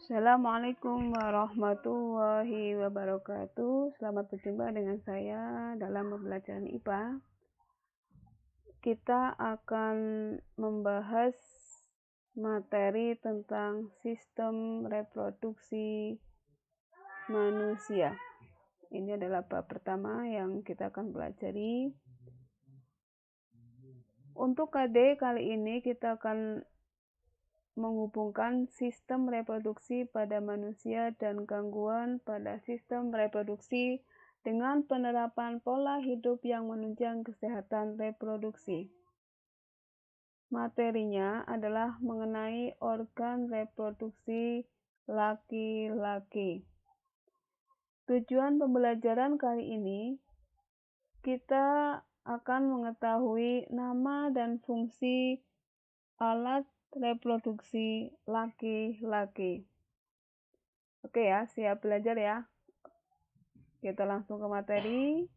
Assalamualaikum warahmatullahi wabarakatuh. Selamat berjumpa dengan saya dalam pembelajaran IPA. Kita akan membahas materi tentang sistem reproduksi manusia. Ini adalah bab pertama yang kita akan pelajari. Untuk KD kali ini kita akan menghubungkan sistem reproduksi pada manusia dan gangguan pada sistem reproduksi dengan penerapan pola hidup yang menunjang kesehatan reproduksi. Materinya adalah mengenai organ reproduksi laki-laki. Tujuan pembelajaran kali ini, kita akan mengetahui nama dan fungsi alat reproduksi laki-laki. Oke ya, siap belajar ya. Kita langsung ke materi.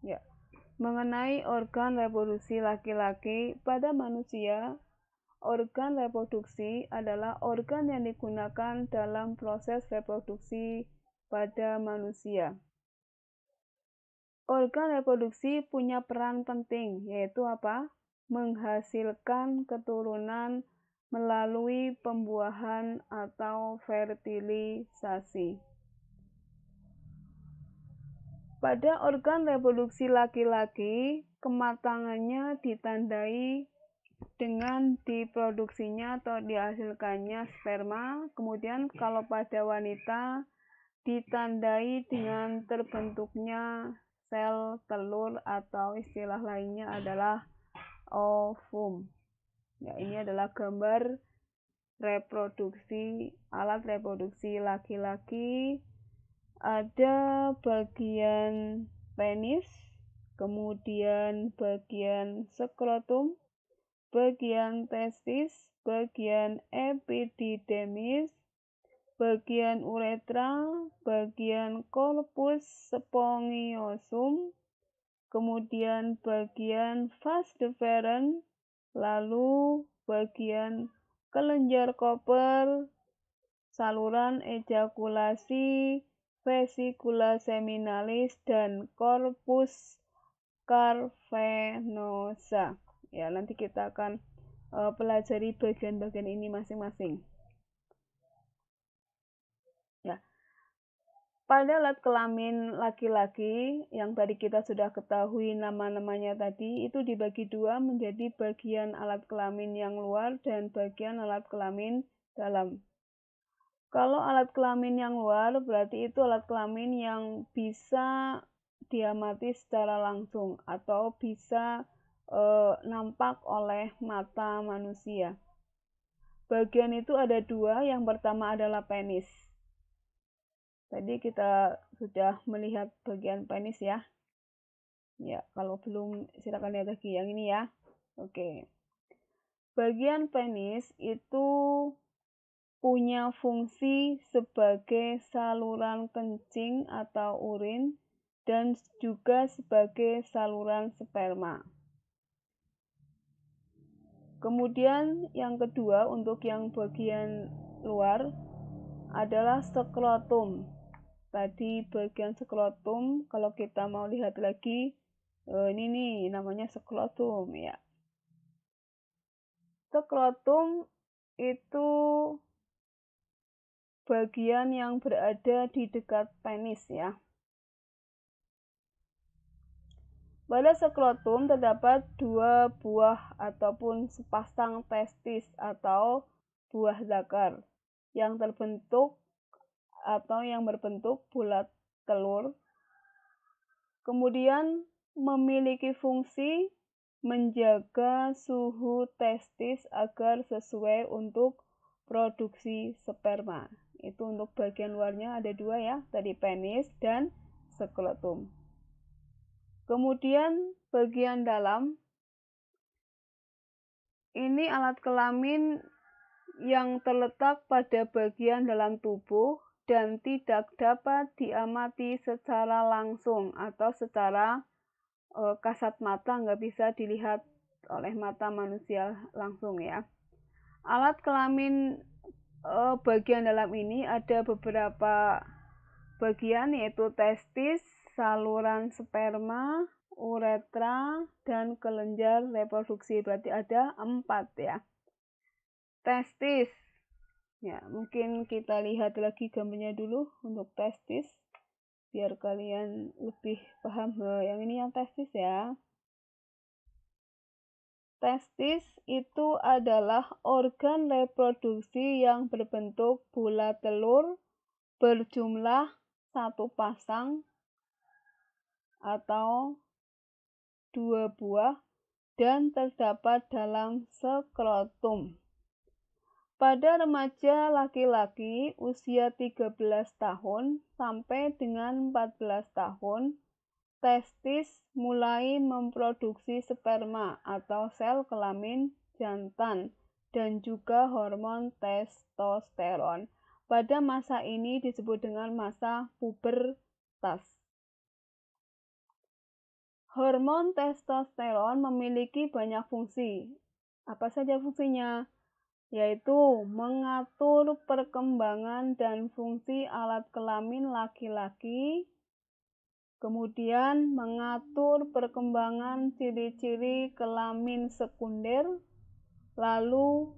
Ya. Mengenai organ reproduksi laki-laki pada manusia, organ reproduksi adalah organ yang digunakan dalam proses reproduksi pada manusia. Organ reproduksi punya peran penting, yaitu apa? Menghasilkan keturunan melalui pembuahan atau fertilisasi. Pada organ reproduksi laki-laki, kematangannya ditandai dengan diproduksinya atau dihasilkannya sperma. Kemudian kalau pada wanita ditandai dengan terbentuknya sel telur atau istilah lainnya adalah ovum. Ya, ini adalah gambar reproduksi, alat reproduksi laki-laki. Ada bagian penis, kemudian bagian skrotum, bagian testis, bagian epididymis, bagian uretra, bagian corpus spongiosum, kemudian bagian vas deferens, lalu bagian kelenjar koper, saluran ejakulasi, vesikula seminalis, dan corpus cavernosa. Ya, nanti kita akan pelajari bagian-bagian ini masing-masing. Ya. Pada alat kelamin laki-laki yang tadi kita sudah ketahui nama-namanya tadi, itu dibagi dua menjadi bagian alat kelamin yang luar dan bagian alat kelamin dalam. Kalau alat kelamin yang luar berarti itu alat kelamin yang bisa diamati secara langsung atau bisa nampak oleh mata manusia. Bagian itu ada dua, yang pertama adalah penis. Tadi kita sudah melihat bagian penis ya. Ya, kalau belum silakan lihat lagi yang ini ya. Oke. Bagian penis itu punya fungsi sebagai saluran kencing atau urin dan juga sebagai saluran sperma. Kemudian yang kedua untuk yang bagian luar adalah skrotum. Tadi bagian skrotum, kalau kita mau lihat lagi, ini nih namanya skrotum ya. Skrotum itu bagian yang berada di dekat penis ya. Pada skrotum terdapat dua buah ataupun sepasang testis atau buah zakar yang terbentuk atau yang berbentuk bulat telur. Kemudian memiliki fungsi menjaga suhu testis agar sesuai untuk produksi sperma. Itu untuk bagian luarnya ada dua ya, tadi penis dan skrotum. Kemudian bagian dalam, ini alat kelamin yang terletak pada bagian dalam tubuh dan tidak dapat diamati secara langsung atau secara kasat mata, nggak bisa dilihat oleh mata manusia langsung ya. Alat kelamin bagian dalam ini ada beberapa bagian, yaitu testis, saluran sperma, uretra, dan kelenjar reproduksi. Berarti ada 4 ya. Testis. Ya, mungkin kita lihat lagi gambarnya dulu untuk testis biar kalian lebih paham. Yang ini yang testis ya. Testis itu adalah organ reproduksi yang berbentuk bulat telur berjumlah 1 pasang atau 2 buah dan terdapat dalam skrotum. Pada remaja laki-laki usia 13 tahun sampai dengan 14 tahun, testis mulai memproduksi sperma atau sel kelamin jantan dan juga hormon testosteron. Pada masa ini disebut dengan masa pubertas. Hormon testosteron memiliki banyak fungsi. Apa saja fungsinya? Yaitu mengatur perkembangan dan fungsi alat kelamin laki-laki, kemudian mengatur perkembangan ciri-ciri kelamin sekunder, lalu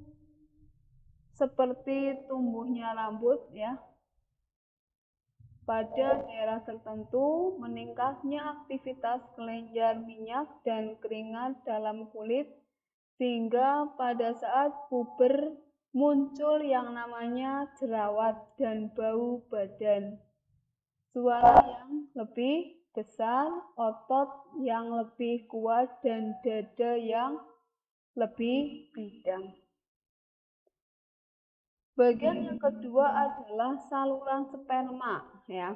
seperti tumbuhnya rambut ya. Pada daerah tertentu, meningkatnya aktivitas kelenjar minyak dan keringat dalam kulit, sehingga pada saat puber muncul yang namanya jerawat dan bau badan, suara yang lebih besar, otot yang lebih kuat, dan dada yang lebih bidang. Bagian yang kedua adalah saluran sperma ya.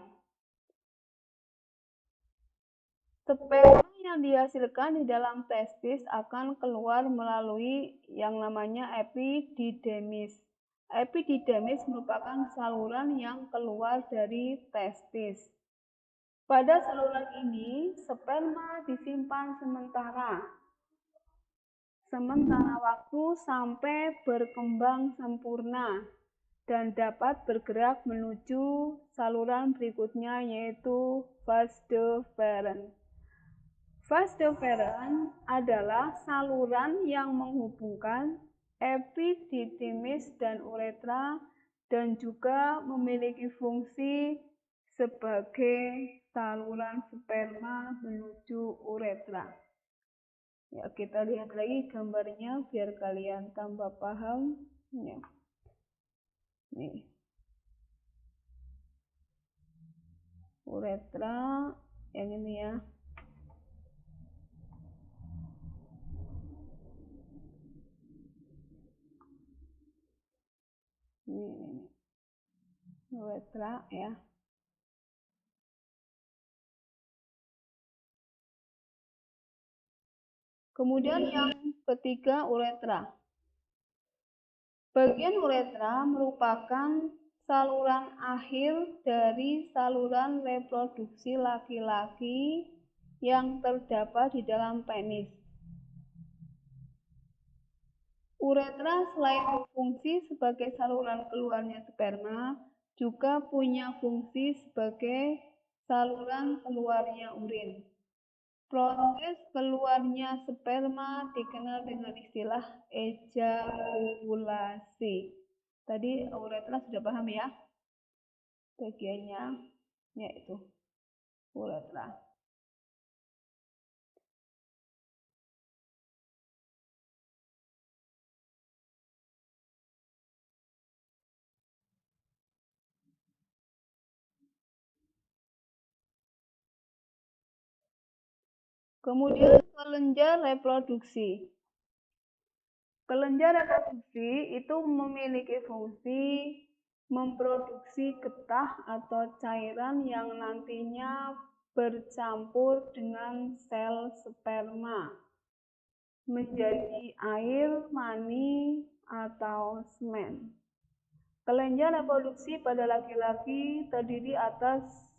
Sperma yang dihasilkan di dalam testis akan keluar melalui yang namanya epididymis. Epididymis merupakan saluran yang keluar dari testis. Pada saluran ini, sperma disimpan sementara waktu sampai berkembang sempurna dan dapat bergerak menuju saluran berikutnya, yaitu vas deferens. Vas deferens adalah saluran yang menghubungkan epididymis dan uretra dan juga memiliki fungsi sebagai saluran sperma menuju uretra. Ya, kita lihat lagi gambarnya biar kalian tambah paham. Ya. Nih. Uretra yang ini ya. Ini. Uretra ya. Kemudian yang ketiga, uretra. Bagian uretra merupakan saluran akhir dari saluran reproduksi laki-laki yang terdapat di dalam penis. Uretra selain berfungsi sebagai saluran keluarnya sperma, juga punya fungsi sebagai saluran keluarnya urin. Proses keluarnya sperma dikenal dengan istilah ejakulasi. Tadi uretra sudah paham ya? Bagiannya yaitu uretra. Kemudian kelenjar reproduksi. Kelenjar reproduksi itu memiliki fungsi memproduksi getah atau cairan yang nantinya bercampur dengan sel sperma menjadi air, mani, atau semen. Kelenjar reproduksi pada laki-laki terdiri atas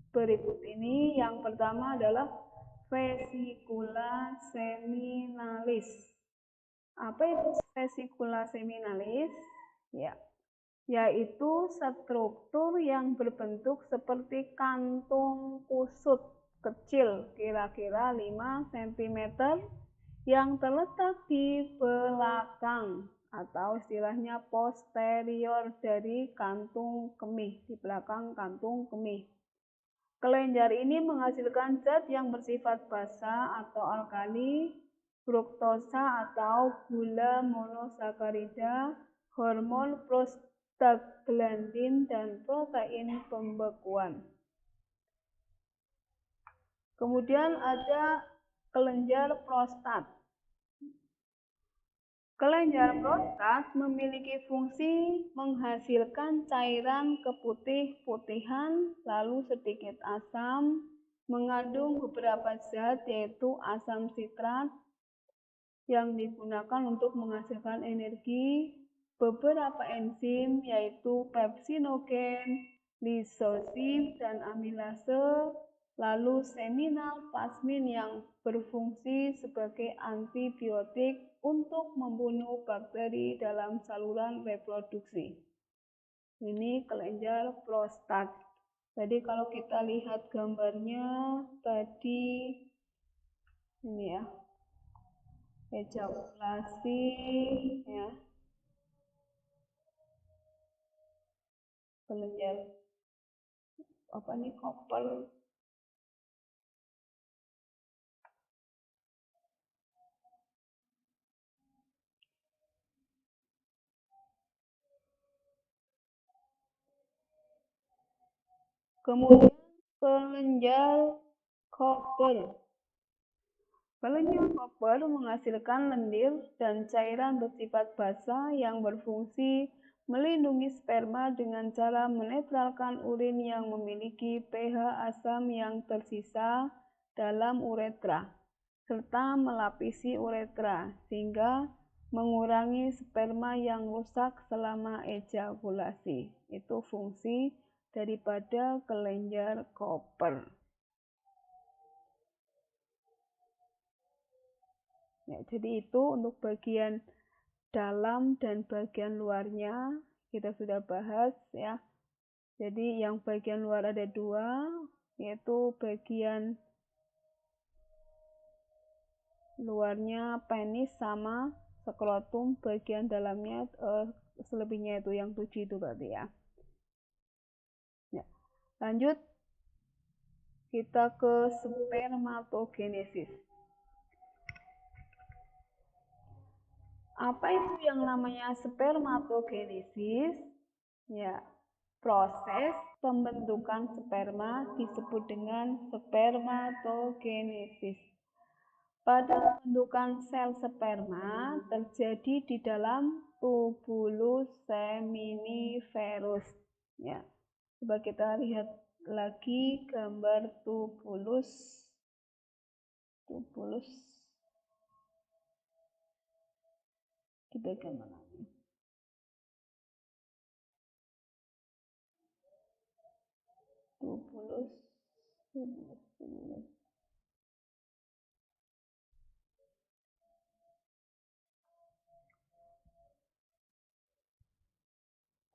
berikut ini. Yang pertama adalah vesicula seminalis. Apa itu vesicula seminalis? Ya, yaitu struktur yang berbentuk seperti kantung kusut kecil kira-kira 5 cm yang terletak di belakang atau istilahnya posterior dari kantung kemih, di belakang kantung kemih. Kelenjar ini menghasilkan zat yang bersifat basa atau alkali, fruktosa atau gula monosakarida, hormon prostaglandin, dan protein pembekuan. Kemudian ada kelenjar prostat. Kelenjar prostat memiliki fungsi menghasilkan cairan keputih-putihan, lalu sedikit asam, mengandung beberapa zat yaitu asam sitrat yang digunakan untuk menghasilkan energi, beberapa enzim yaitu pepsinogen, lisosim, dan amilase, lalu seminal plasmin yang berfungsi sebagai antibiotik untuk membunuh bakteri dalam saluran reproduksi. Ini kelenjar prostat. Jadi kalau kita lihat gambarnya tadi ini ya, ejakulasi ya, kelenjar apa nih, Koppel. Kemudian kelenjar Koppel. Kelenjar Koppel menghasilkan lendir dan cairan bersifat basa yang berfungsi melindungi sperma dengan cara menetralkan urin yang memiliki pH asam yang tersisa dalam uretra, serta melapisi uretra sehingga mengurangi sperma yang rusak selama ejakulasi. Itu fungsi daripada kelenjar Koppel. Ya, jadi itu untuk bagian dalam dan bagian luarnya kita sudah bahas ya. Jadi yang bagian luar ada dua, yaitu bagian luarnya penis sama skrotum, bagian dalamnya selebihnya itu yang 7 itu berarti ya. Lanjut kita ke spermatogenesis. Apa itu yang namanya spermatogenesis? Ya, proses pembentukan sperma disebut dengan spermatogenesis. Pada pembentukan sel sperma terjadi di dalam tubulus seminiferus. Ya, coba kita lihat lagi gambar tubulus di bagian mana? Tubulus.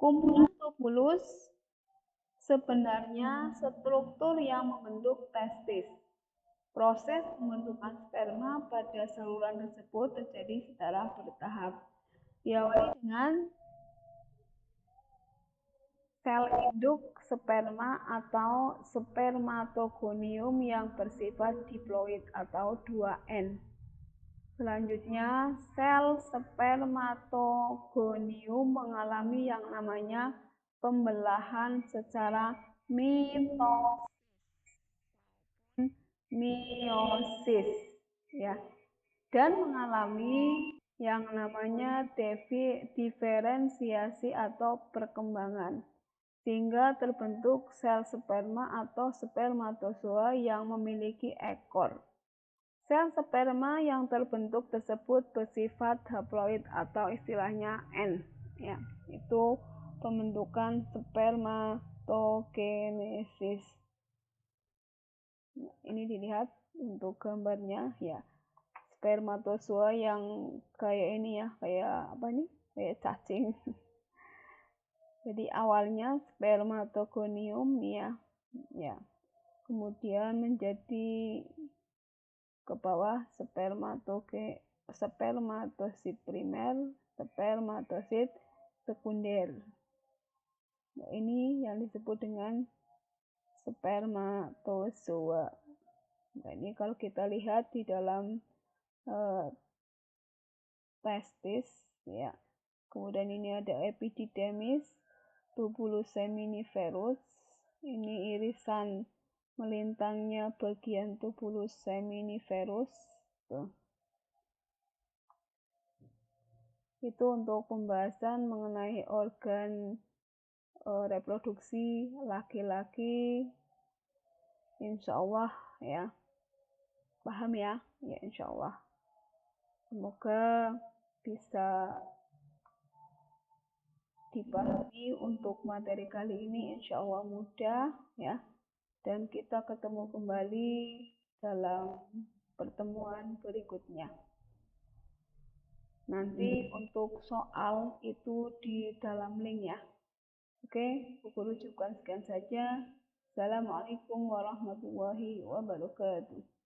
Kumpulan tubulus sebenarnya struktur yang membentuk testis. Proses pembentukan sperma pada saluran tersebut terjadi secara bertahap. Diawali dengan sel induk sperma atau spermatogonium yang bersifat diploid atau 2N. Selanjutnya, sel spermatogonium mengalami yang namanya pembelahan secara meiosis ya, dan mengalami yang namanya diferensiasi atau perkembangan, sehingga terbentuk sel sperma atau spermatozoa yang memiliki ekor. Sel sperma yang terbentuk tersebut bersifat haploid atau istilahnya N. Ya, itu pembentukan spermatogenesis. Nah, ini dilihat untuk gambarnya ya. Spermatozoa yang kayak ini ya, kayak apa nih? Kayak cacing. Jadi awalnya spermatogonium nih ya, kemudian menjadi ke bawah spermatosit primer, spermatosit sekunder. Nah, ini yang disebut dengan spermatozoa. Nah, ini kalau kita lihat di dalam testis ya. Kemudian ini ada epididymis, tubulus seminiferus. Ini irisan melintangnya bagian tubulus seminiferus. Tuh. Itu untuk pembahasan mengenai organ reproduksi laki-laki. Insya Allah ya. Paham ya? Ya insya Allah. Semoga bisa dipahami untuk materi kali ini, insya Allah mudah ya. Dan kita ketemu kembali dalam pertemuan berikutnya. Nanti untuk soal itu di dalam link ya. Oke, buku rujukan sekian saja. Assalamualaikum warahmatullahi wabarakatuh.